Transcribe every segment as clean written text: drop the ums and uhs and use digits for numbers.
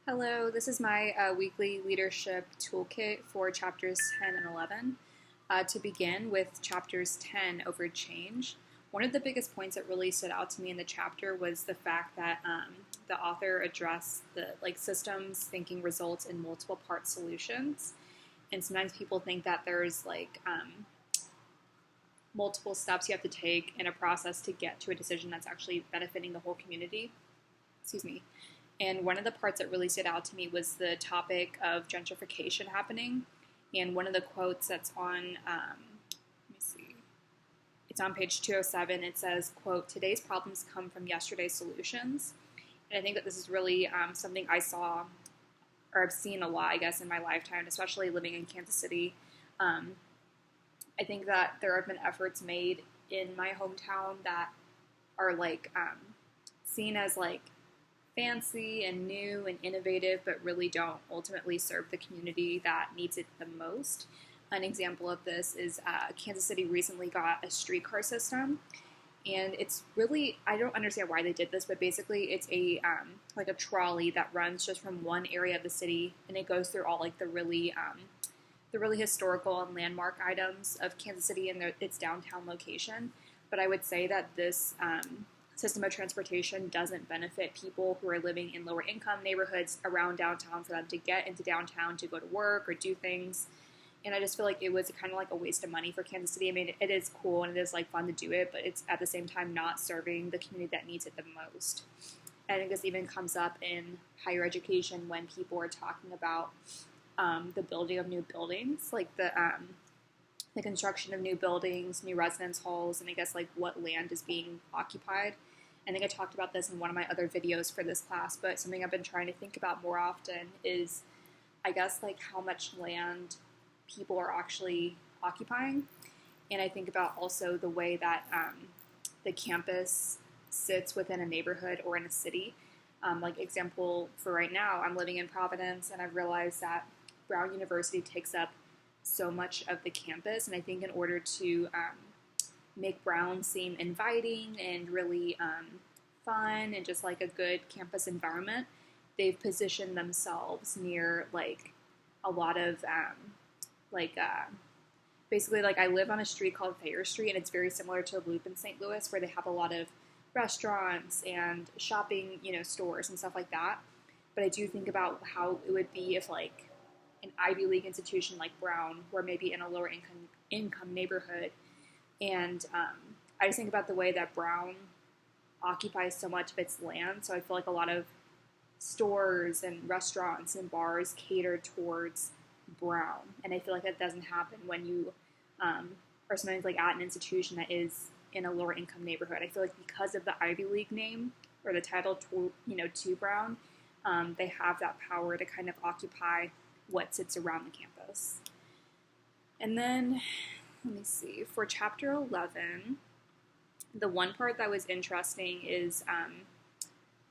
Hello, this is my weekly leadership toolkit for chapters 10 and 11. To begin with chapters 10 over change, one of the biggest points that really stood out to me in the chapter was the fact that the author addressed the systems thinking results in multiple part solutions. And sometimes people think that there's multiple steps you have to take in a process to get to a decision that's actually benefiting the whole community. Excuse me. And one of the parts that really stood out to me was the topic of gentrification happening. And one of the quotes that's on, let me see, it's on page 207. It says, quote, "Today's problems come from yesterday's solutions." And I think that this is really something I saw, or I've seen a lot, I guess, in my lifetime, especially living in Kansas City. I think that there have been efforts made in my hometown that are seen as fancy and new and innovative, but really don't ultimately serve the community that needs it the most. An example of this is Kansas City recently got a streetcar system, and it's really, I don't understand why they did this, but basically it's a a trolley that runs just from one area of the city, and it goes through all the really historical and landmark items of Kansas City and its downtown location. But I would say that this system of transportation doesn't benefit people who are living in lower income neighborhoods around downtown for them to get into downtown to go to work or do things. And I just feel like it was kind of like a waste of money for Kansas City. I mean, it is cool and it is fun to do it, but it's at the same time not serving the community that needs it the most. And I think this even comes up in higher education when people are talking about the building of new buildings, the construction of new buildings, new residence halls, and I guess what land is being occupied. I think I talked about this in one of my other videos for this class, but something I've been trying to think about more often is, I guess, how much land people are actually occupying. And I think about also the way that the campus sits within a neighborhood or in a city. Example for right now, I'm living in Providence, and I've realized that Brown University takes up so much of the campus, and I think in order to make Brown seem inviting and really fun and just a good campus environment, they've positioned themselves near a lot of basically I live on a street called Thayer Street, and it's very similar to Loop in St. Louis, where they have a lot of restaurants and shopping stores and stuff like that. But I do think about how it would be if an Ivy League institution like Brown were maybe in a lower income neighborhood. And I just think about the way that Brown occupies so much of its land. So I feel like a lot of stores and restaurants and bars cater towards Brown. And I feel like that doesn't happen when you are sometimes at an institution that is in a lower income neighborhood. I feel like because of the Ivy League name or the title to Brown, they have that power to kind of occupy what sits around the campus. And then, let me see, for chapter 11, the one part that was interesting is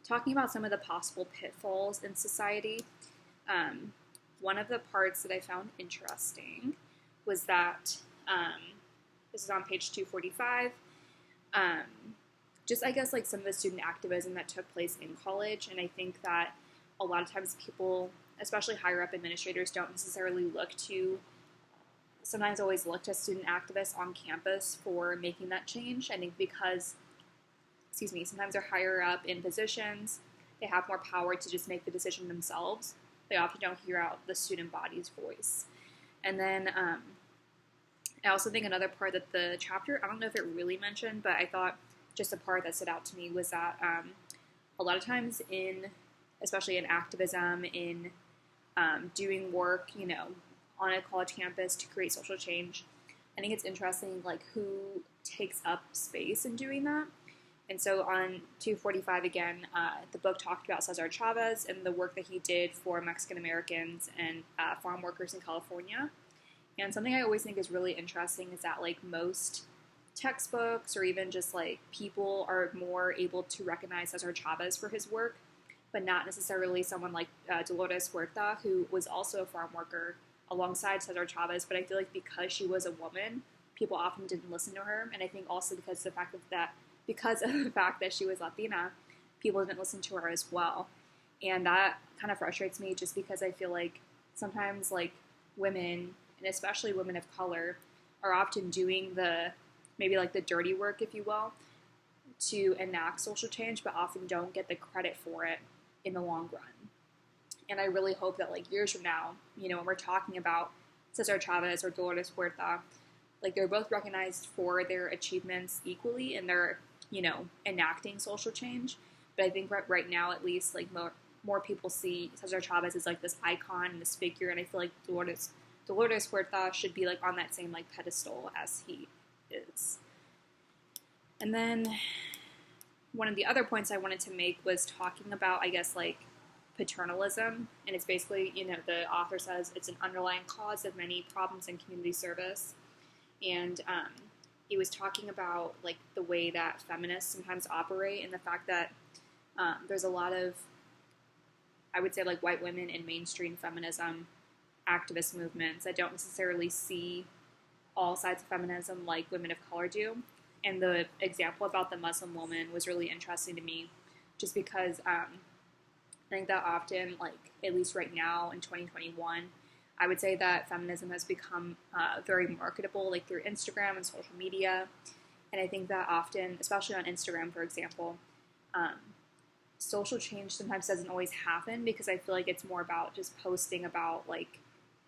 talking about some of the possible pitfalls in society. One of the parts that I found interesting was that, this is on page 245, just I guess some of the student activism that took place in college, and I think that a lot of times people, especially higher up administrators, don't necessarily sometimes always look to student activists on campus for making that change. I think because, sometimes they're higher up in positions, they have more power to just make the decision themselves. They often don't hear out the student body's voice. And then I also think another part that the chapter, I don't know if it really mentioned, but I thought just a part that stood out to me was that a lot of times especially in activism, in doing work, on a college campus to create social change, I think it's interesting, who takes up space in doing that. And so on 245 again, the book talked about Cesar Chavez and the work that he did for Mexican Americans and farm workers in California. And something I always think is really interesting is that most textbooks or even just people are more able to recognize Cesar Chavez for his work, but not necessarily someone like Dolores Huerta, who was also a farm worker alongside Cesar Chavez. But I feel like because she was a woman, people often didn't listen to her. And I think also because of the fact that she was Latina, people didn't listen to her as well. And that kind of frustrates me just because I feel like sometimes like women, and especially women of color, are often doing the maybe like the dirty work, if you will, to enact social change, but often don't get the credit for it in the long run. And I really hope that like years from now, when we're talking about Cesar Chavez or Dolores Huerta, like they're both recognized for their achievements equally and they're, enacting social change. But I think right now, at least, like more people see Cesar Chavez as like this icon and this figure, and I feel like Dolores Huerta should be like on that same like pedestal as he is. And then one of the other points I wanted to make was talking about, I guess, like paternalism, and it's basically, the author says it's an underlying cause of many problems in community service, and he was talking about like the way that feminists sometimes operate and the fact that there's a lot of, I would say, like white women in mainstream feminism activist movements that don't necessarily see all sides of feminism like women of color do. And the example about the Muslim woman was really interesting to me just because I think that often, like at least right now in 2021, I would say that feminism has become very marketable, like through Instagram and social media. And I think that often, especially on Instagram, for example, social change sometimes doesn't always happen because I feel like it's more about just posting about like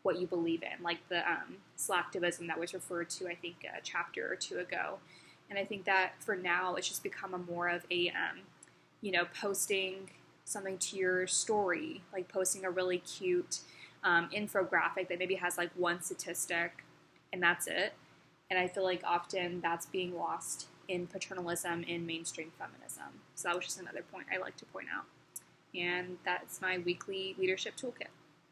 what you believe in, like the slacktivism that was referred to, I think, a chapter or two ago. And I think that for now, it's just become a more of a, posting something to your story, like posting a really cute infographic that maybe has like one statistic and that's it. And I feel like often that's being lost in paternalism in mainstream feminism. So that was just another point I like to point out. And that's my weekly leadership toolkit.